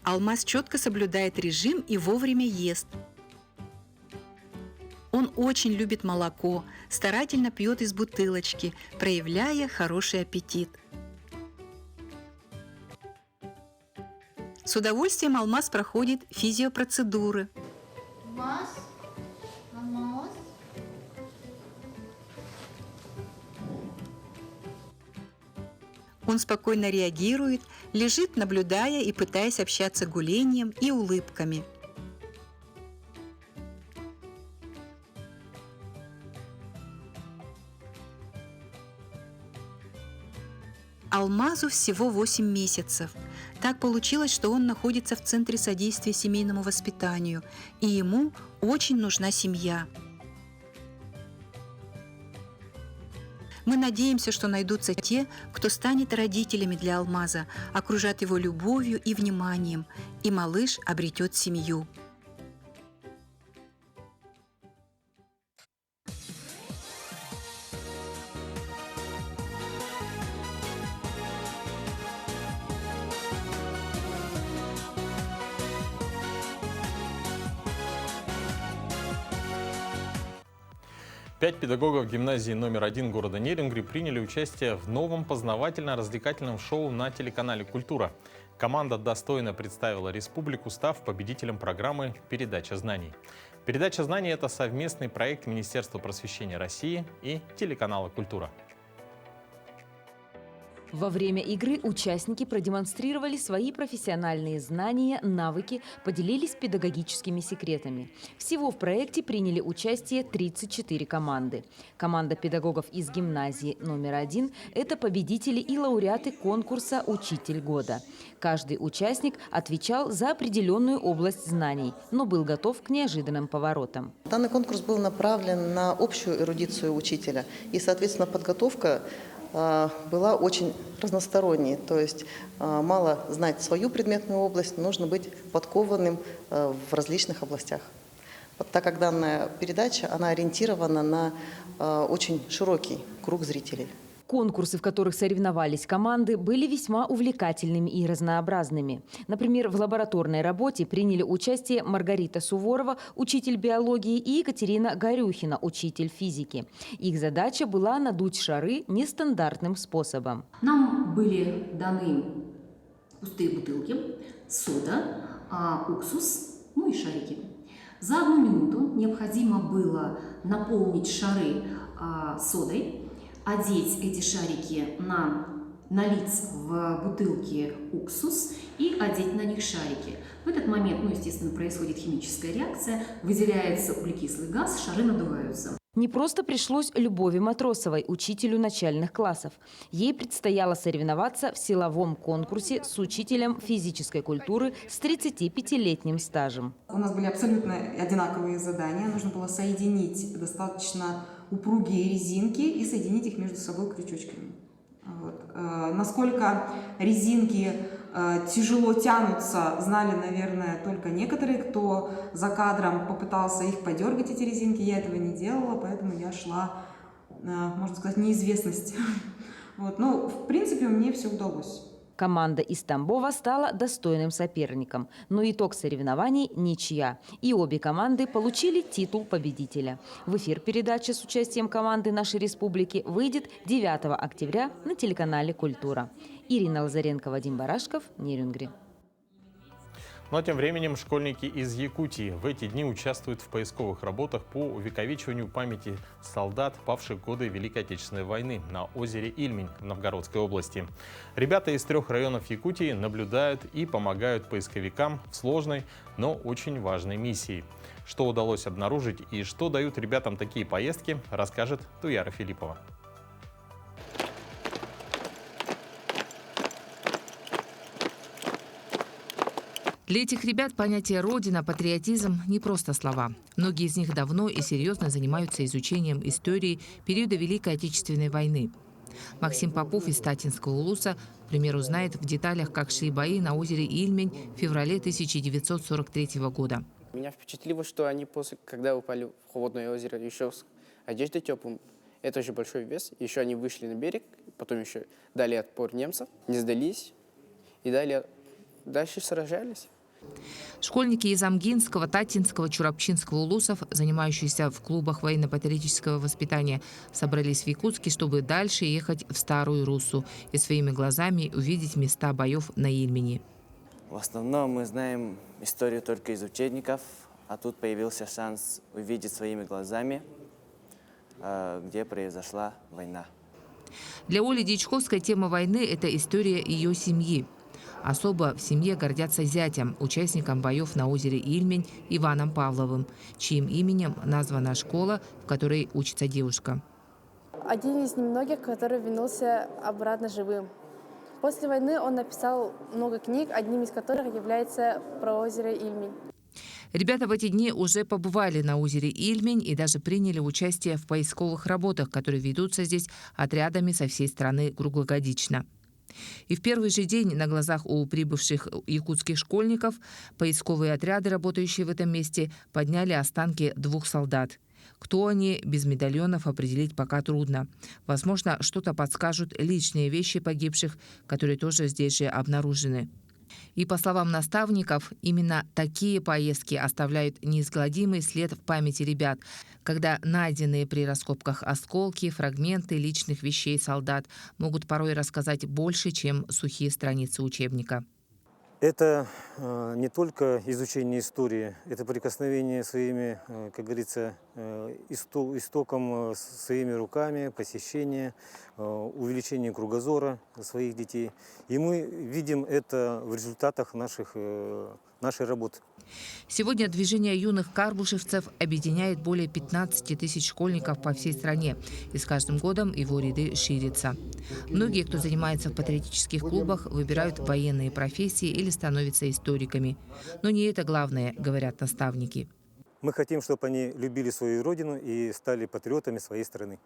Алмаз четко соблюдает режим и вовремя ест. Он очень любит молоко, старательно пьет из бутылочки, проявляя хороший аппетит. С удовольствием Алмаз проходит физиопроцедуры. Он спокойно реагирует, лежит, наблюдая и пытаясь общаться гулением и улыбками. Алмазу всего 8 месяцев. Так получилось, что он находится в Центре содействия семейному воспитанию, и ему очень нужна семья. Мы надеемся, что найдутся те, кто станет родителями для Алмаза, окружат его любовью и вниманием, и малыш обретет семью. Пять педагогов гимназии номер 1 города Нерюнгри приняли участие в новом познавательно-развлекательном шоу на телеканале «Культура». Команда достойно представила республику, став победителем программы «Передача знаний». «Передача знаний» — это совместный проект Министерства просвещения России и телеканала «Культура». Во время игры участники продемонстрировали свои профессиональные знания, навыки, поделились педагогическими секретами. Всего в проекте приняли участие 34 команды. Команда педагогов из гимназии номер 1 – это победители и лауреаты конкурса «Учитель года». Каждый участник отвечал за определенную область знаний, но был готов к неожиданным поворотам. Данный конкурс был направлен на общую эрудицию учителя, и, соответственно, подготовка была очень разносторонней, то есть мало знать свою предметную область, нужно быть подкованным в различных областях. Вот так как данная передача, она ориентирована на очень широкий круг зрителей. Конкурсы, в которых соревновались команды, были весьма увлекательными и разнообразными. Например, в лабораторной работе приняли участие Маргарита Суворова, учитель биологии, и Екатерина Горюхина, учитель физики. Их задача была надуть шары нестандартным способом. Нам были даны пустые бутылки, сода, уксус, ну и шарики. За 1 минуту необходимо было наполнить шары содой, одеть эти шарики налить в бутылки уксус и одеть на них шарики. В этот момент, естественно, происходит химическая реакция, выделяется углекислый газ, шары надуваются. Не просто пришлось Любови Матросовой, учителю начальных классов. Ей предстояло соревноваться в силовом конкурсе с учителем физической культуры с 35-летним стажем. У нас были абсолютно одинаковые задания. Нужно было соединить достаточно упругие резинки и соединить их между собой крючочками. Вот. Насколько резинки тяжело тянутся, знали, наверное, только некоторые, кто за кадром попытался их подергать, эти резинки. Я этого не делала, поэтому я шла, можно сказать, неизвестность. Вот. Но, в принципе, мне все удалось. Команда из Тамбова стала достойным соперником, но итог соревнований – ничья. И обе команды получили титул победителя. В эфир передача с участием команды нашей республики выйдет 9 октября на телеканале «Культура». Ирина Лазаренко, Вадим Барашков, Нерюнгри. Ну а тем временем школьники из Якутии в эти дни участвуют в поисковых работах по увековечиванию памяти солдат, павших в годы Великой Отечественной войны на озере Ильмень в Новгородской области. Ребята из 3 районов Якутии наблюдают и помогают поисковикам в сложной, но очень важной миссии. Что удалось обнаружить и что дают ребятам такие поездки, расскажет Туяра Филиппова. Для этих ребят понятие «родина», патриотизм – не просто слова. Многие из них давно и серьезно занимаются изучением истории периода Великой Отечественной войны. Максим Попов из Татинского улуса, к примеру, знает в деталях, как шли бои на озере Ильмень в феврале 1943 года. Меня впечатлило, что они когда упали в холодное озеро, еще с одеждой теплым, это же большой вес. Еще они вышли на берег, потом еще дали отпор немцам, не сдались и дальше сражались. Школьники из Амгинского, Татинского, Чурапчинского улусов, занимающиеся в клубах военно-патриотического воспитания, собрались в Якутске, чтобы дальше ехать в Старую Руссу и своими глазами увидеть места боев на Ильмени. В основном мы знаем историю только из учебников, а тут появился шанс увидеть своими глазами, где произошла война. Для Оли Дьячковской тема войны – это история ее семьи. Особо в семье гордятся зятем, участником боев на озере Ильмень Иваном Павловым, чьим именем названа школа, в которой учится девушка. Один из немногих, который вернулся обратно живым. После войны он написал много книг, одним из которых является про озеро Ильмень. Ребята в эти дни уже побывали на озере Ильмень и даже приняли участие в поисковых работах, которые ведутся здесь отрядами со всей страны круглогодично. И в первый же день на глазах у прибывших якутских школьников поисковые отряды, работающие в этом месте, подняли останки 2 солдат. Кто они, без медальонов определить пока трудно. Возможно, что-то подскажут личные вещи погибших, которые тоже здесь же обнаружены. И по словам наставников, именно такие поездки оставляют неизгладимый след в памяти ребят, когда найденные при раскопках осколки, фрагменты личных вещей солдат могут порой рассказать больше, чем сухие страницы учебника. Это не только изучение истории, это прикосновение своими, как говорится, истоком своими руками, посещение, увеличение кругозора своих детей. И мы видим это в результатах нашей работы. Сегодня движение юных карбушевцев объединяет более 15 тысяч школьников по всей стране, и с каждым годом его ряды ширятся. Многие, кто занимается в патриотических клубах, выбирают военные профессии или становятся историками. Но не это главное, говорят наставники. Мы хотим, чтобы они любили свою родину и стали патриотами своей страны.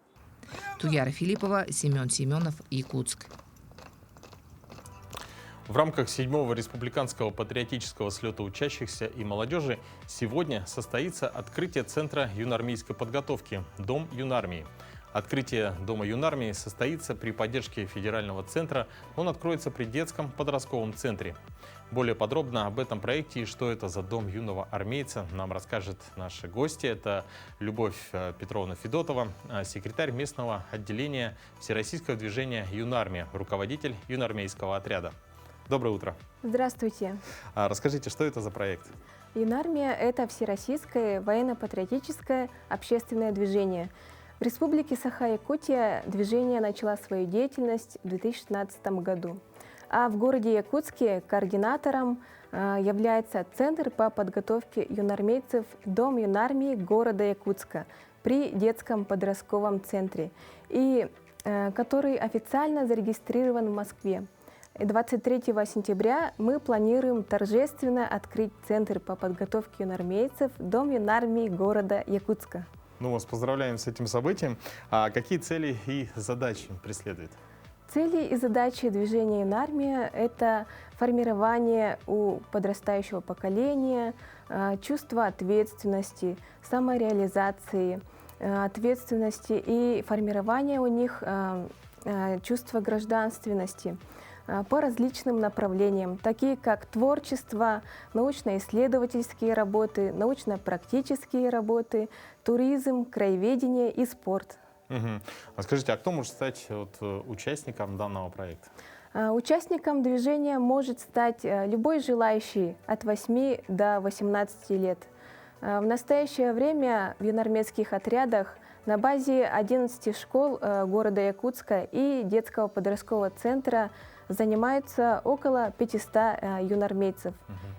Туяра Филиппова, Семен Семенов, Якутск. В рамках 7-го республиканского патриотического слета учащихся и молодежи сегодня состоится открытие Центра юноармейской подготовки «Дом юнармии». Открытие Дома юнармии состоится при поддержке федерального центра. Он откроется при детском подростковом центре. Более подробно об этом проекте и что это за Дом юного армейца нам расскажет наши гости. Это Любовь Петровна Федотова, секретарь местного отделения Всероссийского движения «Юнармия», руководитель юноармейского отряда. Доброе утро. Здравствуйте. Расскажите, что это за проект? Юнармия – это всероссийское военно-патриотическое общественное движение. В Республике Саха-Якутия движение начало свою деятельность в 2016 году. А в городе Якутске координатором является Центр по подготовке юноармейцев «Дом юнармии» города Якутска при детском подростковом центре, который официально зарегистрирован в Москве. 23 сентября мы планируем торжественно открыть Центр по подготовке юноармейцев «Дом юнармии» города Якутска. Ну, вас поздравляем с этим событием. А какие цели и задачи преследует? Цели и задачи движения «Юнармия» – это формирование у подрастающего поколения чувства ответственности, самореализации, ответственности и формирование у них чувства гражданственности. по различным направлениям, такие как творчество, научно-исследовательские работы, научно-практические работы, туризм, краеведение и спорт. А скажите, а кто может стать участником данного проекта? Участником движения может стать любой желающий от 8 до 18 лет. В настоящее время в юнормедских отрядах на базе 11 школ города Якутска и детского подросткового центра занимаются около 500 юнормейцев.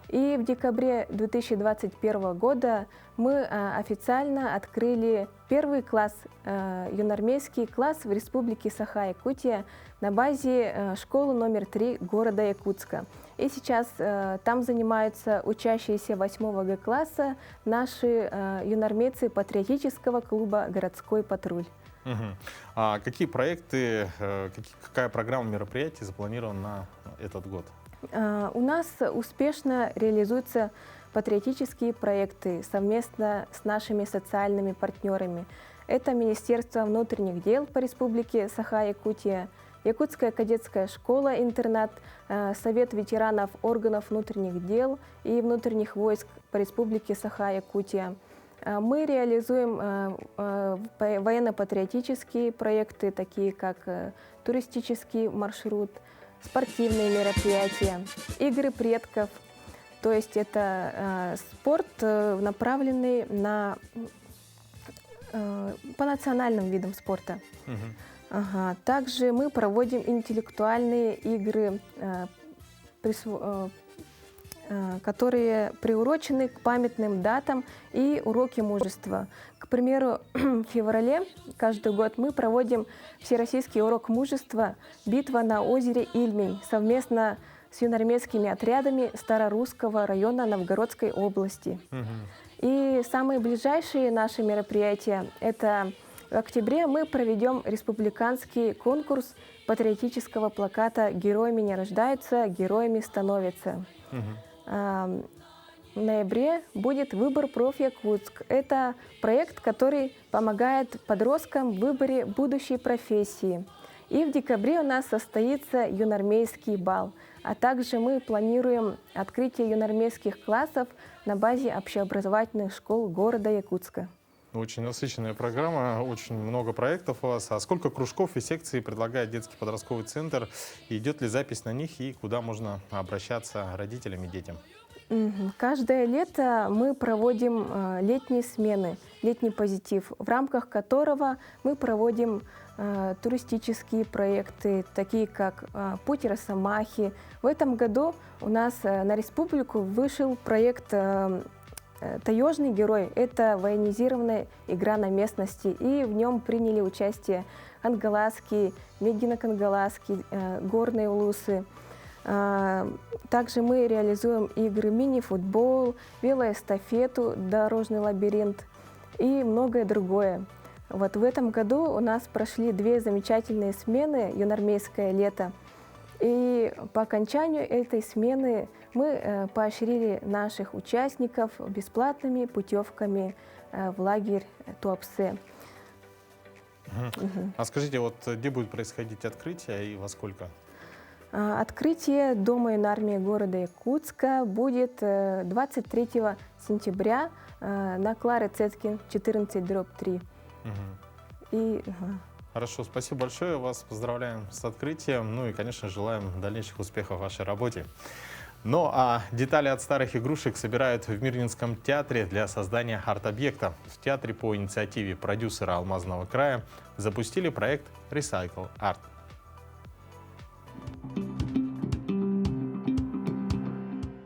И в декабре 2021 года мы официально открыли первый класс, юнормейский класс в Республике Саха-Якутия на базе школы номер 3 города Якутска. И сейчас там занимаются учащиеся 8 Г-класса наши юнормейцы патриотического клуба «Городской патруль». А какие проекты, какая программа мероприятий запланирована на этот год? У нас успешно реализуются патриотические проекты совместно с нашими социальными партнерами. Это Министерство внутренних дел по Республике Саха-Якутия, Якутская кадетская школа-интернат, Совет ветеранов органов внутренних дел и внутренних войск по Республике Саха-Якутия. Мы реализуем военно-патриотические проекты, такие как туристический маршрут, спортивные мероприятия, игры предков. То есть это спорт, направленный по национальным видам спорта. Также мы проводим интеллектуальные игры, которые приурочены к памятным датам и уроки мужества. К примеру, в феврале каждый год мы проводим всероссийский урок мужества «Битва на озере Ильмень» совместно с юнормедскими отрядами Старорусского района Новгородской области. И самые ближайшие наши мероприятия – это в октябре мы проведем республиканский конкурс патриотического плаката «Героями не рождаются, героями становятся». В ноябре будет «Выбор проф-Якутск». Это проект, который помогает подросткам в выборе будущей профессии. И в декабре у нас состоится юнормейский бал. А также мы планируем открытие юнормейских классов на базе общеобразовательных школ города Якутска. Очень насыщенная программа, очень много проектов у вас. А сколько кружков и секций предлагает детский подростковый центр? И идет ли запись на них и куда можно обращаться родителям и детям? Каждое лето мы проводим летние смены, летний позитив, в рамках которого мы проводим туристические проекты, такие как «Путь Росомахи». В этом году у нас на республику вышел проект «Таежный герой». Это военизированная игра на местности, и в нем приняли участие ангаласки, медино-кангаласки, горные улусы. Также мы реализуем игры мини-футбол, велоэстафету, дорожный лабиринт и многое другое. Вот в этом году у нас прошли 2 замечательные смены «Юнормейское лето». И по окончанию этой смены мы поощрили наших участников бесплатными путевками в лагерь Туапсе. А скажите, вот где будет происходить открытие и во сколько? Открытие Дома юнармии города Якутска будет 23 сентября на Клары Цеткин, 14/3. Хорошо, спасибо большое. Вас поздравляем с открытием. Ну и, конечно, желаем дальнейших успехов в вашей работе. Ну а детали от старых игрушек собирают в Мирнинском театре для создания арт-объекта. В театре по инициативе продюсера Алмазного края запустили проект Recycle Art.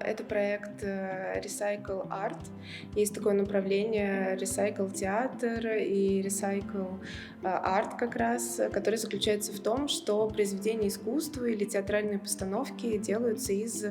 Это проект Recycle Art. Есть такое направление Recycle театр и Recycle Art как раз, который заключается в том, что произведения искусства или театральные постановки делаются из,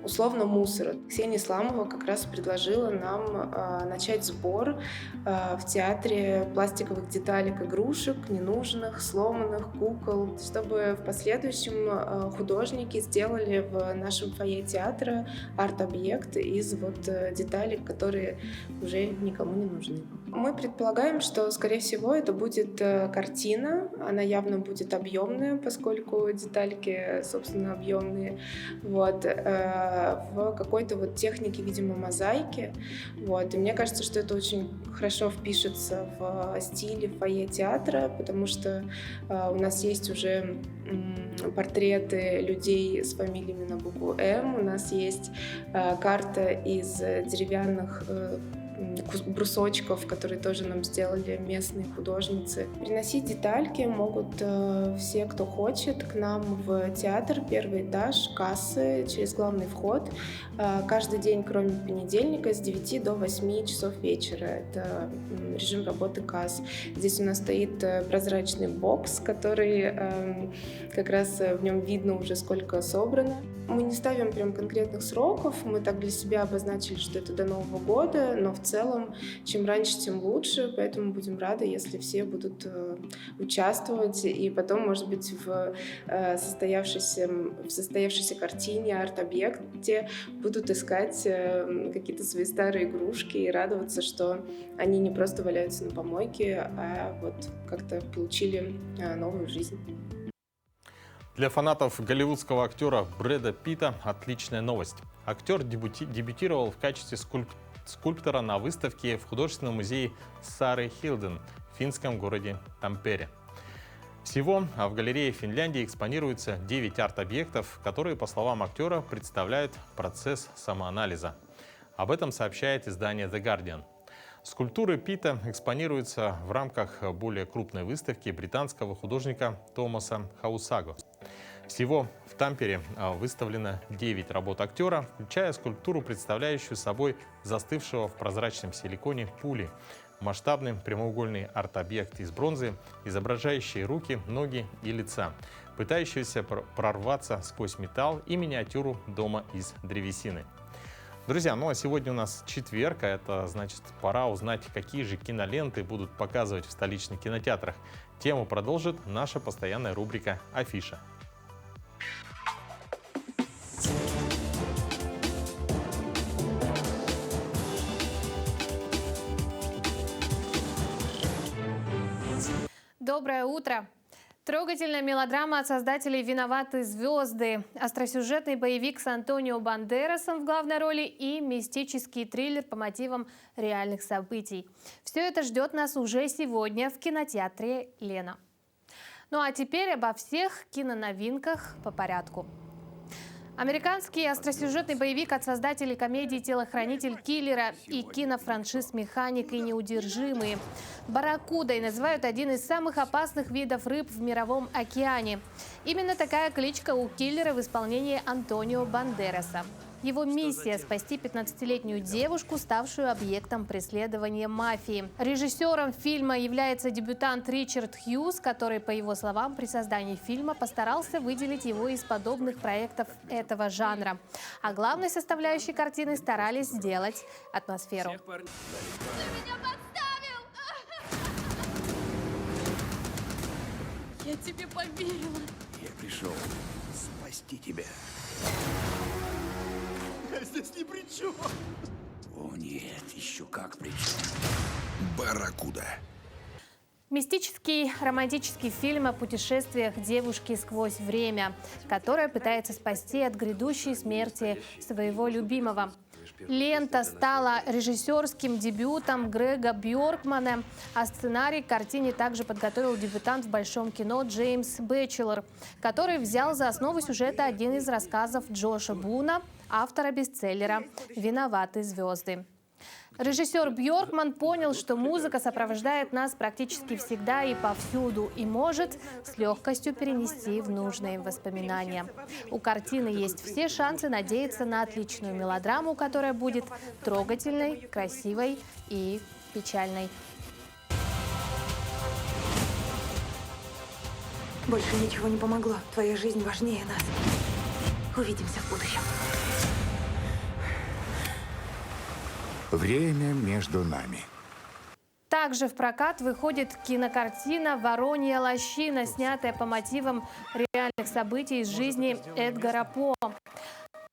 условно, мусора. Ксения Исламова как раз предложила нам начать сбор в театре пластиковых деталек, игрушек, ненужных, сломанных, кукол, чтобы в последующем художники сделали в нашем фойе театра арт-объект из деталей, которые уже никому не нужны. Мы предполагаем, что, скорее всего, это будет картина. Она явно будет объемная, поскольку детальки, собственно, объемные. Вот. В какой-то вот технике, видимо, мозаики. Вот. И мне кажется, что это очень хорошо впишется в стиле фойе театра, потому что у нас есть уже портреты людей с фамилиями на букву «М». У нас есть карта из деревянных брусочков, которые тоже нам сделали местные художницы. Приносить детальки могут все, кто хочет, к нам в театр, первый этаж, кассы, через главный вход. Каждый день, кроме понедельника, с 9 до 8 часов вечера. Это режим работы касс. Здесь у нас стоит прозрачный бокс, который как раз в нем видно уже, сколько собрано. Мы не ставим прям конкретных сроков, мы так для себя обозначили, что это до Нового года, но в целом, чем раньше, тем лучше, поэтому будем рады, если все будут участвовать, и потом, может быть, в состоявшейся картине, арт-объекте будут искать какие-то свои старые игрушки и радоваться, что они не просто валяются на помойке, а вот как-то получили новую жизнь. Для фанатов голливудского актера Брэда Питта отличная новость. Актер дебютировал в качестве скульптора на выставке в художественном музее Сары Хилден в финском городе Тампере. Всего в галерее Финляндии экспонируется 9 арт-объектов, которые, по словам актера, представляют процесс самоанализа. Об этом сообщает издание The Guardian. Скульптуры Питта экспонируются в рамках более крупной выставки британского художника Томаса Хаусаго. Всего в Тампере выставлено 9 работ актера, включая скульптуру, представляющую собой застывшего в прозрачном силиконе пули, масштабный прямоугольный арт-объект из бронзы, изображающий руки, ноги и лица, пытающийся прорваться сквозь металл, и миниатюру дома из древесины. Друзья, ну а сегодня у нас четверг, а это значит, пора узнать, какие же киноленты будут показывать в столичных кинотеатрах. Тему продолжит наша постоянная рубрика «Афиша». Доброе утро! Трогательная мелодрама от создателей «Виноваты звезды», остросюжетный боевик с Антонио Бандерасом в главной роли и мистический триллер по мотивам реальных событий. Все это ждет нас уже сегодня в кинотеатре «Лена». Ну а теперь обо всех киноновинках по порядку. Американский остросюжетный боевик от создателей комедии «Телохранитель киллера» и кинофраншиз «Механик» и «Неудержимые». Барракудой называют один из самых опасных видов рыб в мировом океане. Именно такая кличка у киллера в исполнении Антонио Бандераса. Его миссия – спасти 15-летнюю девушку, ставшую объектом преследования мафии. Режиссером фильма является дебютант Ричард Хьюз, который, по его словам, при создании фильма постарался выделить его из подобных проектов этого жанра. А главной составляющей картины старались сделать атмосферу. Я тебе поверила. Я пришел спасти тебя. Я здесь ни при чем. О нет, еще как при чем. Барракуда. Мистический романтический фильм о путешествиях девушки сквозь время, которая пытается спасти от грядущей смерти своего любимого. Лента стала режиссерским дебютом Грега Бьоркмана, а сценарий к картине также подготовил дебютант в большом кино Джеймс Бэтчелор, который взял за основу сюжета один из рассказов Джоша Буна, автора бестселлера «Виноваты звезды». Режиссер Бьоркман понял, что музыка сопровождает нас практически всегда и повсюду и может с легкостью перенести в нужные воспоминания. У картины есть все шансы надеяться на отличную мелодраму, которая будет трогательной, красивой и печальной. Больше ничего не помогло. Твоя жизнь важнее нас. Увидимся в будущем. Время между нами. Также в прокат выходит кинокартина «Воронья лощина», снятая по мотивам реальных событий из жизни Эдгара По.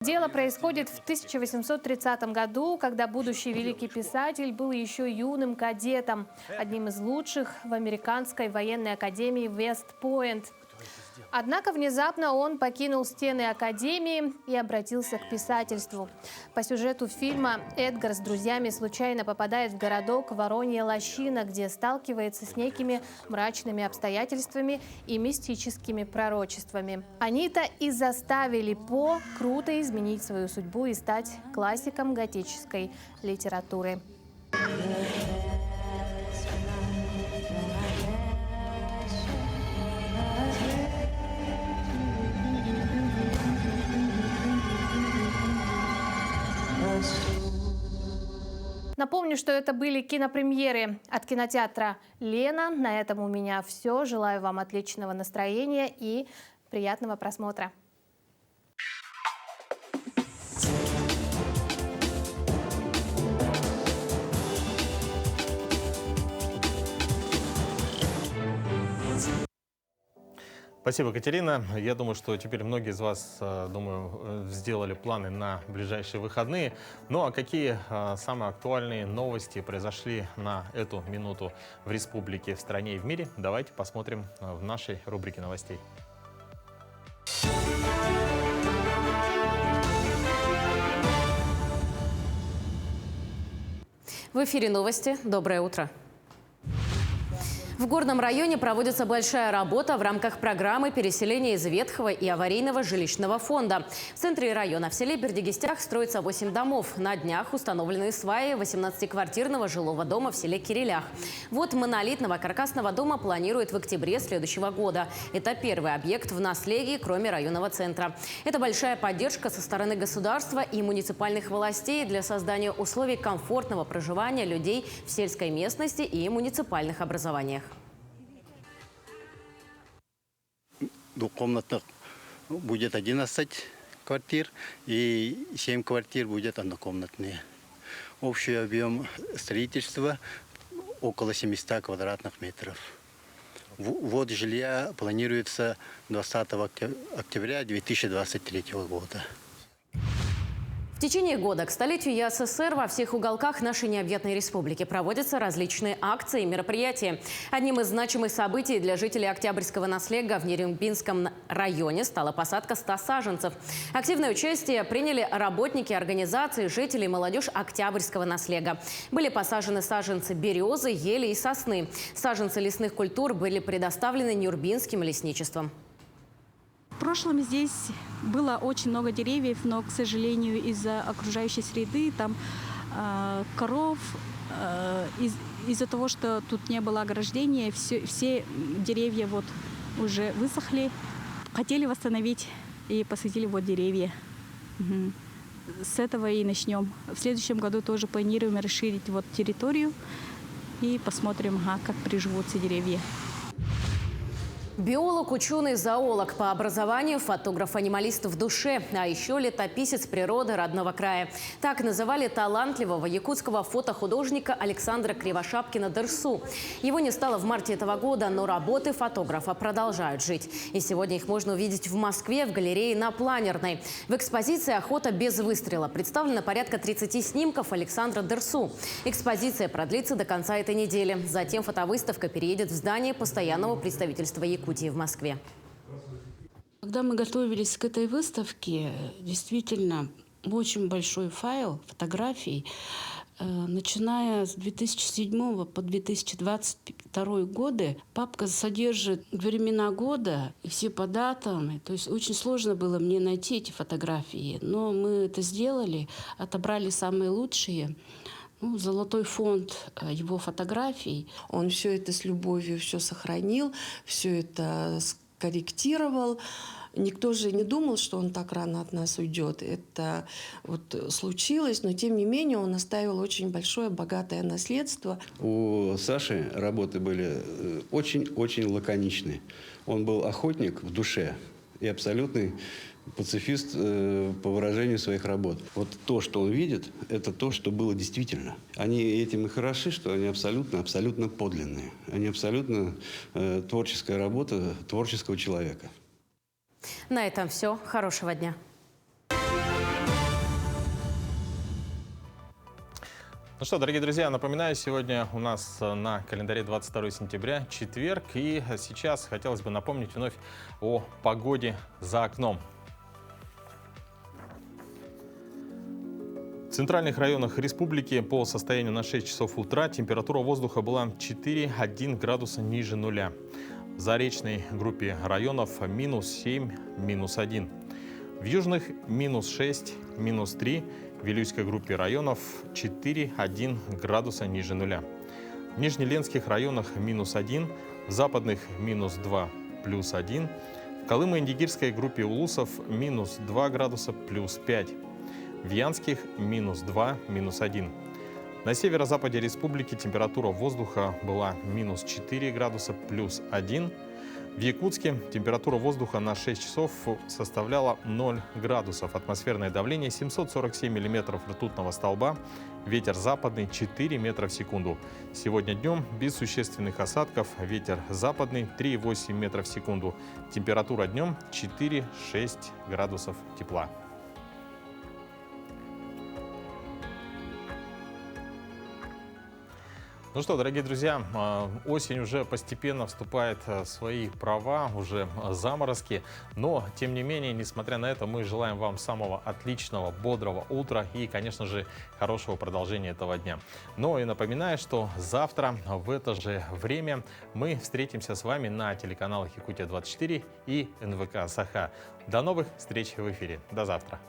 Дело происходит в 1830 году, когда будущий великий писатель был еще юным кадетом, одним из лучших в американской военной академии Вест-Пойнт. Однако внезапно он покинул стены академии и обратился к писательству. По сюжету фильма Эдгар с друзьями случайно попадает в городок Воронья Лощина, где сталкивается с некими мрачными обстоятельствами и мистическими пророчествами. Они-то и заставили По круто изменить свою судьбу и стать классиком готической литературы. Напомню, что это были кинопремьеры от кинотеатра «Лена». На этом у меня все. Желаю вам отличного настроения и приятного просмотра. Спасибо, Катерина. Я думаю, что теперь многие из вас, сделали планы на ближайшие выходные. Ну а какие самые актуальные новости произошли на эту минуту в республике, в стране и в мире? Давайте посмотрим в нашей рубрике новостей. В эфире новости. Доброе утро. В Горном районе проводится большая работа в рамках программы переселения из ветхого и аварийного жилищного фонда. В центре района в селе Бердигистях строится 8 домов. На днях установлены сваи 18-квартирного жилого дома в селе Кирилях. Вот монолитного каркасного дома планируют в октябре следующего года. Это первый объект в наследии, кроме районного центра. Это большая поддержка со стороны государства и муниципальных властей для создания условий комфортного проживания людей в сельской местности и муниципальных образованиях. Двухкомнатных будет 11 квартир и 7 квартир будет однокомнатные. Общий объем строительства около 700 квадратных метров. Ввод жилья планируется 20 октября 2023 года. В течение года к столетию ЯССР во всех уголках нашей необъятной республики проводятся различные акции и мероприятия. Одним из значимых событий для жителей Октябрьского наследия в Нерюнгбинском районе стала посадка 100 саженцев. Активное участие приняли работники организации, жители и молодежь Октябрьского наследия. Были посажены саженцы березы, ели и сосны. Саженцы лесных культур были предоставлены Нюрбинским лесничеством. В прошлом здесь было очень много деревьев, но, к сожалению, из-за окружающей среды, там коров, из-за того, что тут не было ограждения, все деревья вот уже высохли. Хотели восстановить и посадили вот деревья. Угу. С этого и начнем. В следующем году тоже планируем расширить вот территорию и посмотрим, как приживутся деревья. Биолог, ученый, зоолог по образованию, фотограф-анималист в душе, а еще летописец природы родного края. Так называли талантливого якутского фотохудожника Александра Кривошапкина-Дерсу. Его не стало в марте этого года, но работы фотографа продолжают жить. И сегодня их можно увидеть в Москве в галерее на Планерной. В экспозиции «Охота без выстрела» представлено порядка 30 снимков Александра Дерсу. Экспозиция продлится до конца этой недели. Затем фотовыставка переедет в здание постоянного представительства Якутии в Москве. Когда мы готовились к этой выставке, действительно очень большой файл фотографий, начиная с 2007 по 2022 годы. Папка содержит времена года и все по датам. То есть очень сложно было мне найти эти фотографии, но мы это сделали, отобрали самые лучшие. Золотой фонд его фотографий. Он все это с любовью все сохранил, все это скорректировал. Никто же не думал, что он так рано от нас уйдет. Это вот случилось, но тем не менее он оставил очень большое, богатое наследство. У Саши работы были очень-очень лаконичные. Он был охотник в душе и абсолютный пацифист по выражению своих работ. Вот то, что он видит, это то, что было действительно. Они этим и хороши, что они абсолютно подлинные. Они абсолютно творческая работа творческого человека. На этом все. Хорошего дня. Ну что, дорогие друзья, напоминаю, сегодня у нас на календаре 22 сентября, четверг. И сейчас хотелось бы напомнить вновь о погоде за окном. В центральных районах республики по состоянию на 6 часов утра температура воздуха была 4,1 градуса ниже нуля. В заречной группе районов -7, -1. В южных -6, -3. В Вилюйской группе районов 4,1 градуса ниже нуля. В Нижнеленских районах -1, в западных -2, +1. В Колымо-Индигирской группе улусов -2 градуса, +5. В Янских -2, -1. На северо-западе республики температура воздуха была -4 градуса, +1. В Якутске температура воздуха на 6 часов составляла 0 градусов. Атмосферное давление 747 миллиметров ртутного столба. Ветер западный 4 метра в секунду. Сегодня днем без существенных осадков. Ветер западный 3,8 метра в секунду. Температура днем 4-6 градусов тепла. Ну что, дорогие друзья, осень уже постепенно вступает в свои права, уже заморозки. Но, тем не менее, несмотря на это, мы желаем вам самого отличного, бодрого утра и, конечно же, хорошего продолжения этого дня. Ну и напоминаю, что завтра в это же время мы встретимся с вами на телеканалах Якутия-24 и НВК Саха. До новых встреч в эфире. До завтра.